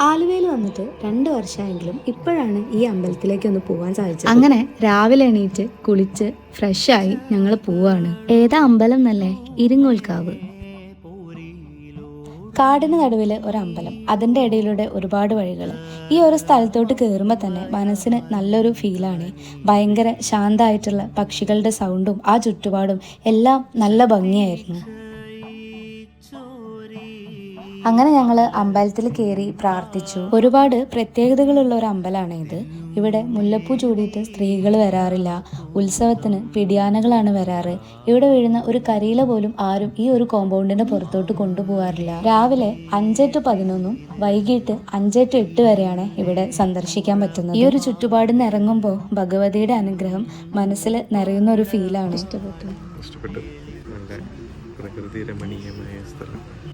ആലുവയിൽ വന്നിട്ട് 2 വർഷമായെങ്കിലും ഇപ്പോഴാണ് ഈ അമ്പലത്തിലേക്ക് ഒന്ന് പോകാൻ സാധിച്ചത്. അങ്ങനെ രാവിലെ എണീറ്റ് കുളിച്ച് ഫ്രഷായി ഞങ്ങൾ പോവാണ്. ഏതാ അമ്പലം എന്നല്ലേ? ഇരിങ്ങോൽക്കാവ്. കാടിന് നടുവിൽ ഒരു അമ്പലം, അതിൻ്റെ ഇടയിലൂടെ ഒരുപാട് വഴികൾ. ഈ ഒരു സ്ഥലത്തോട്ട് കയറുമ്പോൾ തന്നെ മനസ്സിന് നല്ലൊരു ഫീലാണ്. ഭയങ്കര ശാന്തമായിട്ടുള്ള പക്ഷികളുടെ സൗണ്ടും ആ ചുറ്റുപാടും എല്ലാം നല്ല ഭംഗിയായിരുന്നു. അങ്ങനെ ഞങ്ങൾ അമ്പലത്തിൽ കയറി പ്രാർത്ഥിച്ചു. ഒരുപാട് പ്രത്യേകതകളുള്ള ഒരു അമ്പലമാണ് ഇത്. ഇവിടെ മുല്ലപ്പൂ ചൂടിയിട്ട് സ്ത്രീകൾ വരാറില്ല. ഉത്സവത്തിന് പിടിയാനകളാണ് വരാറ്. ഇവിടെ വീഴുന്ന ഒരു കരിയില പോലും ആരും ഈ ഒരു കോമ്പൗണ്ടിന്റെ പുറത്തോട്ട് കൊണ്ടുപോകാറില്ല. രാവിലെ 5 to 11 വൈകിട്ട് 5 to 8 വരെയാണ് ഇവിടെ സന്ദർശിക്കാൻ പറ്റുന്നത്. ഈ ഒരു ചുറ്റുപാടിൽ നിന്ന് ഇറങ്ങുമ്പോൾ ഭഗവതിയുടെ അനുഗ്രഹം മനസ്സിൽ നിറയുന്ന ഒരു ഫീലാണ്. ഇഷ്ടപ്പെട്ടു. പ്രകൃതി രമണീയമായ സ്ഥലം.